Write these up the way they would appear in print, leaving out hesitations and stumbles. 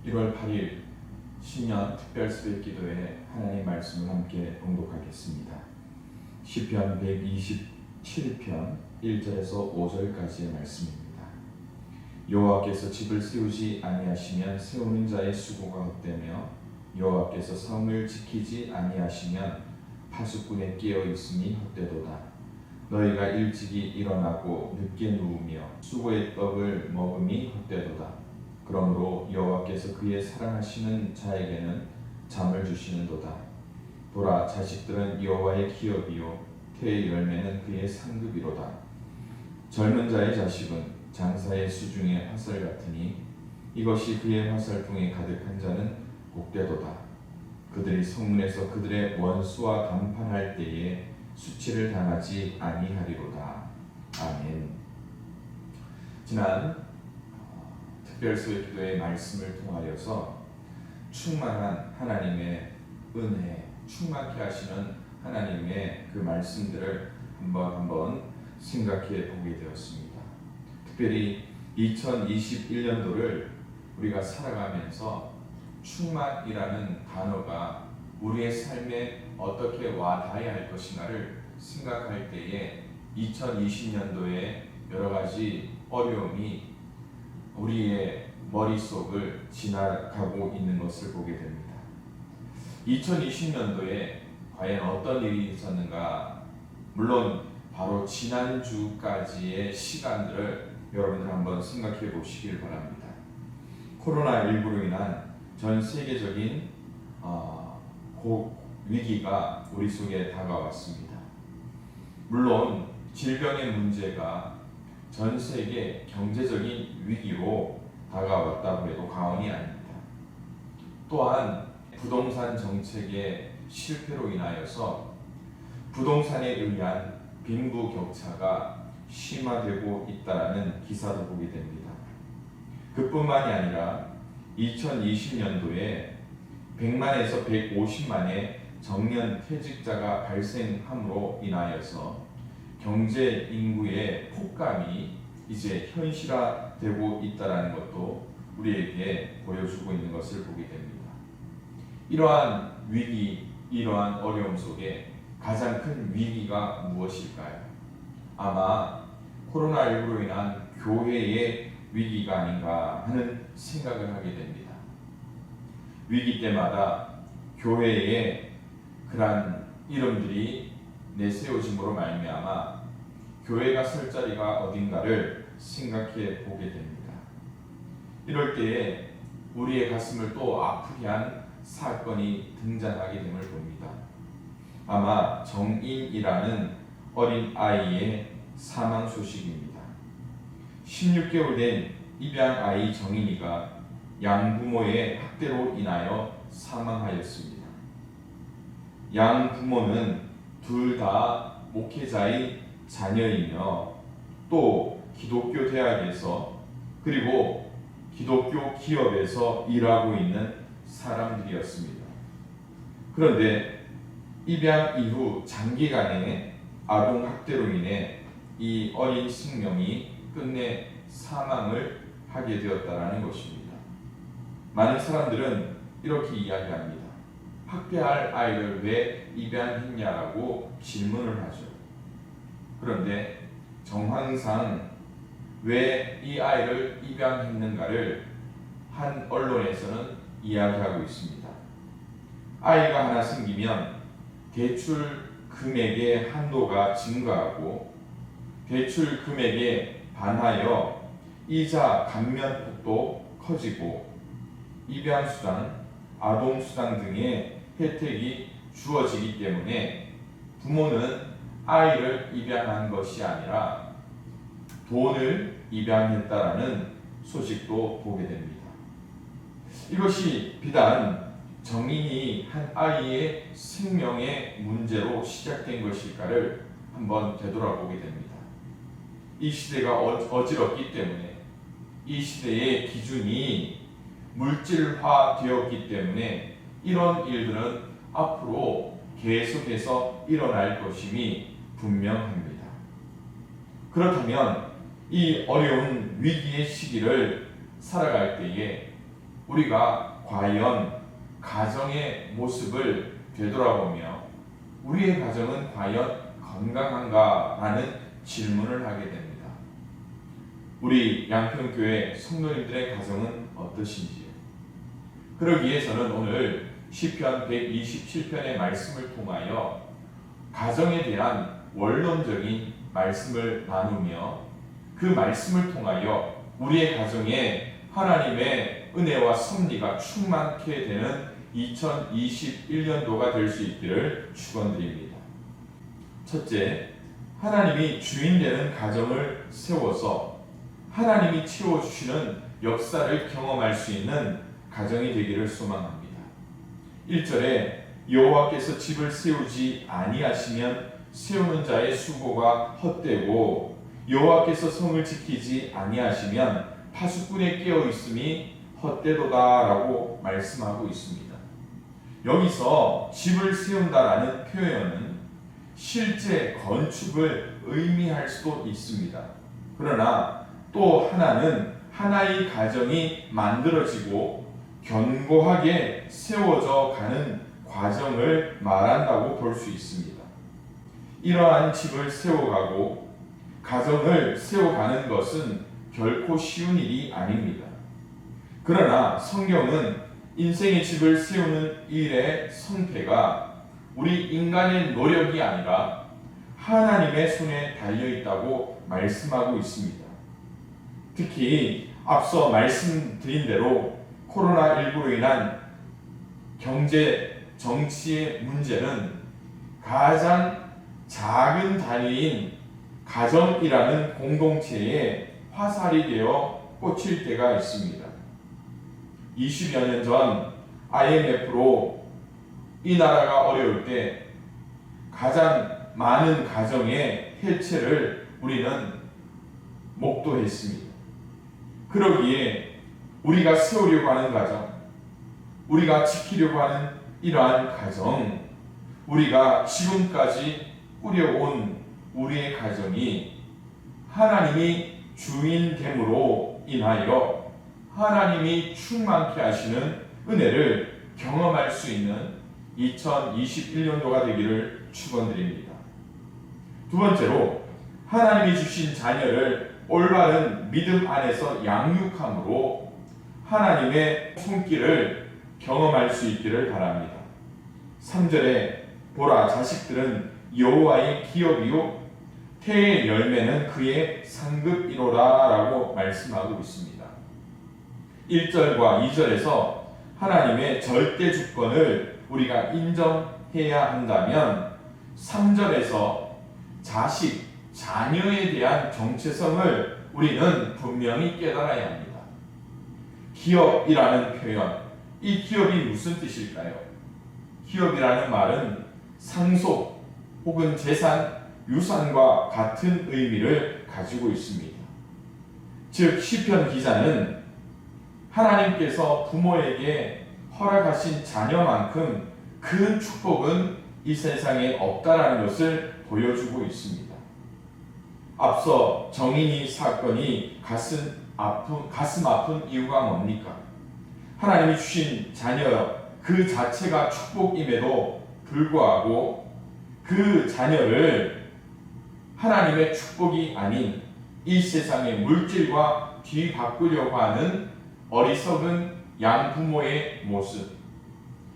1월 8일 신년 특별 수요 기도에 하나님 말씀을 함께 봉독하겠습니다. 시편 127편 1절에서 5절까지의 말씀입니다. 여호와께서 집을 세우지 아니하시면 세우는 자의 수고가 헛되며 여호와께서 성을 지키지 아니하시면 파수꾼의 깨어 있음이 헛되도다. 너희가 일찍이 일어나고 늦게 누우며 수고의 떡을 먹음이 헛되도다. 그러므로 여호와께서 그의 사랑하시는 자에게는 잠을 주시는도다. 보라, 자식들은 여호와의 기업이요 태의 열매는 그의 상급이로다. 젊은 자의 자식은 장사의 수중의 화살 같으니 이것이 그의 화살통에 가득한 자는 복되도다. 그들이 성문에서 그들의 원수와 담판할 때에 수치를 당하지 아니하리로다. 아멘. 지난 특별수요 기도의 말씀을 통하여서 충만한 하나님의 은혜, 충만케 하시는 하나님의 그 말씀들을 한번 생각해 보게 되었습니다. 특별히 2021년도를 우리가 살아가면서 충만이라는 단어가 우리의 삶에 어떻게 와닿아야 할 것인가를 생각할 때에 2020년도에 여러 가지 어려움이 우리의 머릿속을 지나가고 있는 것을 보게 됩니다. 2020년도에 과연 어떤 일이 있었는가? 물론 바로 지난주까지의 시간들을 여러분들 한번 생각해 보시길 바랍니다. 코로나19로 인한 전 세계적인 위기가 우리 속에 다가왔습니다. 물론 질병의 문제가 전 세계 경제적인 위기로 다가왔다고 해도 과언이 아닙니다. 또한 부동산 정책의 실패로 인하여서 부동산에 의한 빈부격차가 심화되고 있다는 기사도 보게 됩니다. 그뿐만이 아니라 2020년도에 100만에서 150만의 정년 퇴직자가 발생함으로 인하여서 경제 인구의 폭감이 이제 현실화되고 있다는 것도 우리에게 보여주고 있는 것을 보게 됩니다. 이러한 위기, 이러한 어려움 속에 가장 큰 위기가 무엇일까요? 아마 코로나19로 인한 교회의 위기가 아닌가 하는 생각을 하게 됩니다. 위기 때마다 교회의 그러한 이름들이 내세워짐으로 말미암아 교회가 설 자리가 어딘가를 생각해 보게 됩니다. 이럴 때에 우리의 가슴을 또 아프게 한 사건이 등장하게 됨을 봅니다. 아마 정인이라는 어린 아이의 사망 소식입니다. 16개월 된 입양 아이 정인이가 양부모의 학대로 인하여 사망하였습니다. 양부모는 둘 다 목회자의 자녀이며 또 기독교 대학에서 그리고 기독교 기업에서 일하고 있는 사람들이었습니다. 그런데 입양 이후 장기간의 아동 학대로 인해 이 어린 생명이 끝내 사망을 하게 되었다는 것입니다. 많은 사람들은 이렇게 이야기합니다. 학대할 아이를 왜 입양했냐라고 질문을 하죠. 그런데 정황상 왜 이 아이를 입양했는가를 한 언론에서는 이야기하고 있습니다. 아이가 하나 생기면 대출 금액의 한도가 증가하고 대출 금액에 반하여 이자 감면 폭도 커지고 입양수당, 아동수당 등의 혜택이 주어지기 때문에 부모는 아이를 입양한 것이 아니라 돈을 입양했다라는 소식도 보게 됩니다. 이것이 비단 정인이 한 아이의 생명의 문제로 시작된 것일까를 한번 되돌아보게 됩니다. 이 시대가 어지럽기 때문에 이 시대의 기준이 물질화되었기 때문에 이런 일들은 앞으로 계속해서 일어날 것임이 분명합니다. 그렇다면 이 어려운 위기의 시기를 살아갈 때에 우리가 과연 가정의 모습을 되돌아보며 우리의 가정은 과연 건강한가라는 질문을 하게 됩니다. 우리 양평교회 성도님들의 가정은 어떠신지요? 그러기 위해서는 오늘 시편 127편의 말씀을 통하여 가정에 대한 원론적인 말씀을 나누며 그 말씀을 통하여 우리의 가정에 하나님의 은혜와 섭리가 충만케 되는 2021년도가 될 수 있기를 축원드립니다. 첫째, 하나님이 주인 되는 가정을 세워서 하나님이 채워주시는 역사를 경험할 수 있는 가정이 되기를 소망합니다. 1절에 여호와께서 집을 세우지 아니하시면 세우는 자의 수고가 헛되고 여호와께서 성을 지키지 아니하시면 파수꾼의 깨어 있음이 헛되도다라고 말씀하고 있습니다. 여기서 집을 세운다라는 표현은 실제 건축을 의미할 수도 있습니다. 그러나 또 하나는 하나의 가정이 만들어지고 견고하게 세워져 가는 과정을 말한다고 볼 수 있습니다. 이러한 집을 세워가고 가정을 세워가는 것은 결코 쉬운 일이 아닙니다. 그러나 성경은 인생의 집을 세우는 일의 성패가 우리 인간의 노력이 아니라 하나님의 손에 달려있다고 말씀하고 있습니다. 특히 앞서 말씀드린 대로 코로나19로 인한 경제, 정치의 문제는 가장 작은 단위인 가정이라는 공동체에 화살이 되어 꽂힐 때가 있습니다. 20여 년 전 IMF로 이 나라가 어려울 때 가장 많은 가정의 해체를 우리는 목도했습니다. 그러기에 우리가 세우려고 하는 가정, 우리가 지키려고 하는 이러한 가정, 우리가 지금까지 꾸려온 우리의 가정이 하나님이 주인됨으로 인하여 하나님이 충만케 하시는 은혜를 경험할 수 있는 2021년도가 되기를 축원드립니다. 두 번째로 하나님이 주신 자녀를 올바른 믿음 안에서 양육함으로 하나님의 손길을 경험할 수 있기를 바랍니다. 3절에 보라, 자식들은 여호와의 기업이요 태의 열매는 그의 상급이로다 라고 말씀하고 있습니다. 1절과 2절에서 하나님의 절대 주권을 우리가 인정해야 한다면 3절에서 자식, 자녀에 대한 정체성을 우리는 분명히 깨달아야 합니다. 기업이라는 표현, 이 기업이 무슨 뜻일까요? 기업이라는 말은 상속 혹은 재산, 유산과 같은 의미를 가지고 있습니다. 즉 시편 기자는 하나님께서 부모에게 허락하신 자녀만큼 큰 축복은 이 세상에 없다라는 것을 보여주고 있습니다. 앞서 정인이 사건이 가슴 아픈 이유가 뭡니까? 하나님이 주신 자녀 그 자체가 축복임에도 불구하고 그 자녀를 하나님의 축복이 아닌 이 세상의 물질과 뒤바꾸려고 하는 어리석은 양부모의 모습,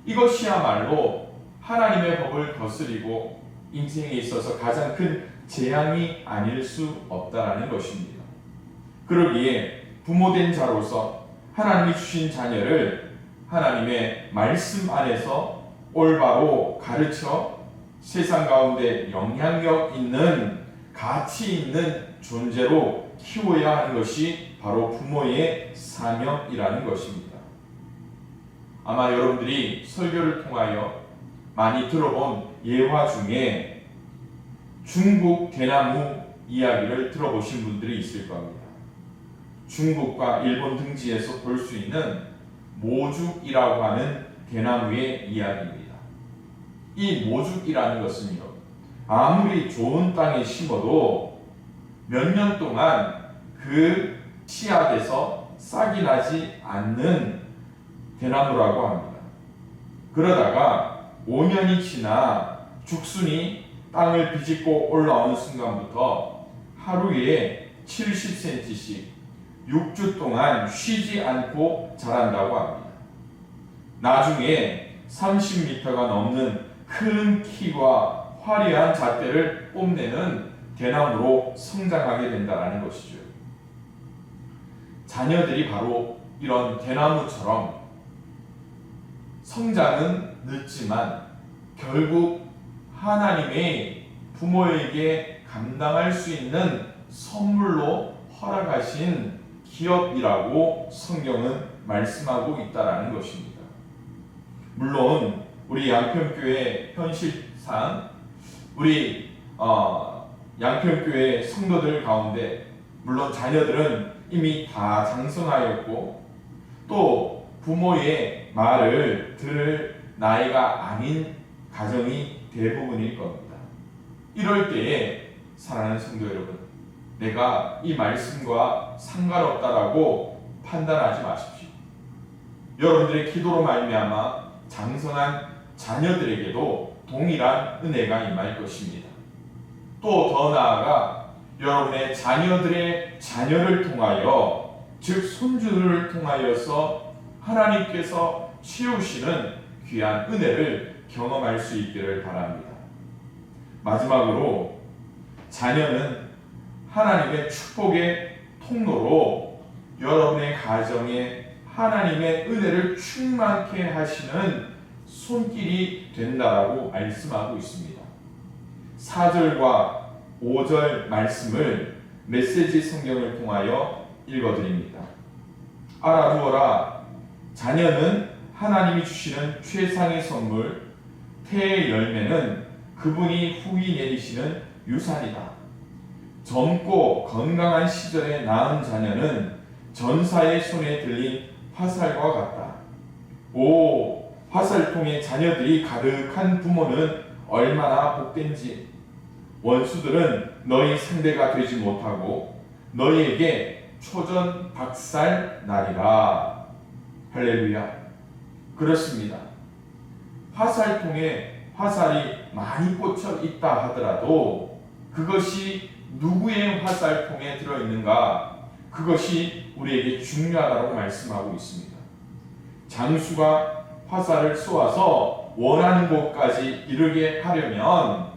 이것이야말로 하나님의 법을 거스리고 인생에 있어서 가장 큰 재앙이 아닐 수 없다라는 것입니다. 그러기에 부모된 자로서 하나님이 주신 자녀를 하나님의 말씀 안에서 올바로 가르쳐 세상 가운데 영향력 있는 가치 있는 존재로 키워야 하는 것이 바로 부모의 사명이라는 것입니다. 아마 여러분들이 설교를 통하여 많이 들어본 예화 중에 중국 대나무 이야기를 들어보신 분들이 있을 겁니다. 중국과 일본 등지에서 볼 수 있는 모죽이라고 하는 대나무의 이야기입니다. 이 모죽이라는 것은요, 아무리 좋은 땅에 심어도 몇 년 동안 그 씨앗에서 싹이 나지 않는 대나무라고 합니다. 그러다가 5년이 지나 죽순이 땅을 비집고 올라오는 순간부터 하루에 70cm씩 6주 동안 쉬지 않고 자란다고 합니다. 나중에 30m가 넘는 큰 키와 화려한 잣대를 뽐내는 대나무로 성장하게 된다는 것이죠. 자녀들이 바로 이런 대나무처럼 성장은 늦지만 결국 하나님의 부모에게 감당할 수 있는 선물로 허락하신 기업이라고 성경은 말씀하고 있다는 것입니다. 물론 우리 양평교회 현실상 우리 양평교회 성도들 가운데 물론 자녀들은 이미 다 장성하였고 또 부모의 말을 들을 나이가 아닌 가정이 대부분일 겁니다. 이럴 때에 사랑하는 성도 여러분, 내가 이 말씀과 상관없다라고 판단하지 마십시오. 여러분들의 기도로 말미암아 장성한 자녀들에게도 동일한 은혜가 임할 것입니다. 또 더 나아가 여러분의 자녀들의 자녀를 통하여, 즉 손주를 통하여서 하나님께서 채우시는 귀한 은혜를 경험할 수 있기를 바랍니다. 마지막으로 자녀는 하나님의 축복의 통로로 여러분의 가정에 하나님의 은혜를 충만케 하시는 손길이 된다라고 말씀하고 있습니다. 4절과 5절 말씀을 메시지 성경을 통하여 읽어드립니다. 알아두어라. 자녀는 하나님이 주시는 최상의 선물, 태의 열매는 그분이 후히 내리시는 유산이다. 젊고 건강한 시절에 낳은 자녀는 전사의 손에 들린 화살과 같다. 오, 화살통에 자녀들이 가득한 부모는 얼마나 복된지. 원수들은 너희 상대가 되지 못하고 너희에게 초전박살 나리라. 할렐루야. 그렇습니다. 화살통에 화살이 많이 꽂혀 있다 하더라도 그것이 누구의 화살통에 들어있는가, 그것이 우리에게 중요하다고 말씀하고 있습니다. 장수가 화살을 쏘아서 원하는 곳까지 이르게 하려면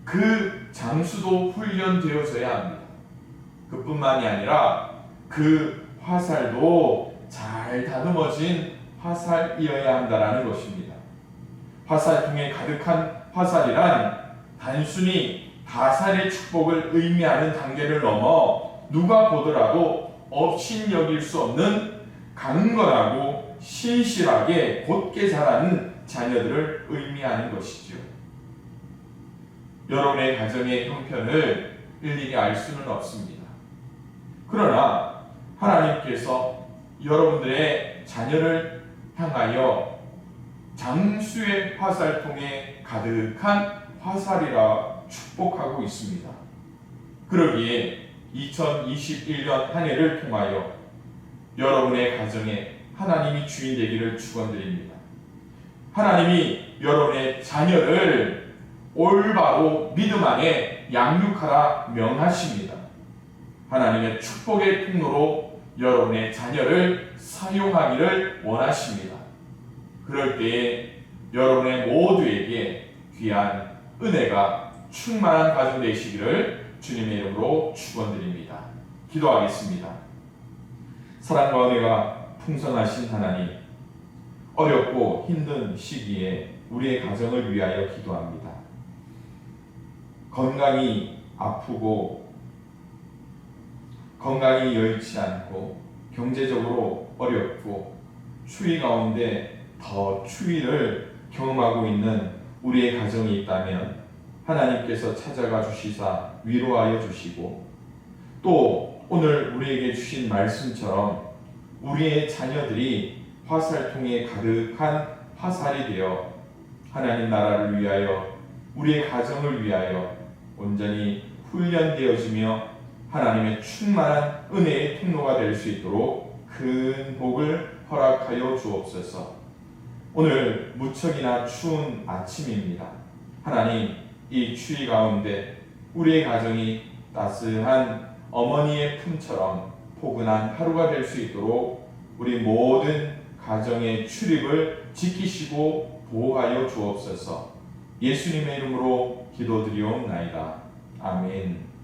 그 장수도 훈련되어져야 합니다. 그뿐만이 아니라 그 화살도 잘 다듬어진 화살이어야 한다는 것입니다. 화살통에 가득한 화살이란 단순히 다살의 축복을 의미하는 단계를 넘어 누가 보더라도 업신여길 수 없는 강건하고 신실하게 곧게 자라는 자녀들을 의미하는 것이죠. 여러분의 가정의 형편을 일일이 알 수는 없습니다. 그러나 하나님께서 여러분들의 자녀를 향하여 장수의 화살통에 가득한 화살이라 축복하고 있습니다. 그러기에 2021년 한 해를 통하여 여러분의 가정에 하나님이 주인 되기를 축원드립니다. 하나님이 여러분의 자녀를 올바로 믿음 안에 양육하라 명하십니다. 하나님의 축복의 통로로 여러분의 자녀를 사용하기를 원하십니다. 그럴 때에 여러분의 모두에게 귀한 은혜가 충만한 가정 되시기를 주님의 이름으로 축원드립니다. 기도하겠습니다. 사랑과 은혜가 풍성하신 하나님, 어렵고 힘든 시기에 우리의 가정을 위하여 기도합니다. 건강이 아프고 건강이 여의치 않고 경제적으로 어렵고 추위 가운데 더 추위를 경험하고 있는 우리의 가정이 있다면 하나님께서 찾아가 주시사 위로하여 주시고, 또 오늘 우리에게 주신 말씀처럼 우리의 자녀들이 화살통에 가득한 화살이 되어 하나님 나라를 위하여, 우리의 가정을 위하여 온전히 훈련되어지며 하나님의 충만한 은혜의 통로가 될 수 있도록 큰 복을 허락하여 주옵소서. 오늘 무척이나 추운 아침입니다. 하나님, 이 추위 가운데 우리의 가정이 따스한 어머니의 품처럼 포근한 하루가 될 수 있도록 우리 모든 가정의 출입을 지키시고 보호하여 주옵소서. 예수님의 이름으로 기도드리옵나이다. 아멘.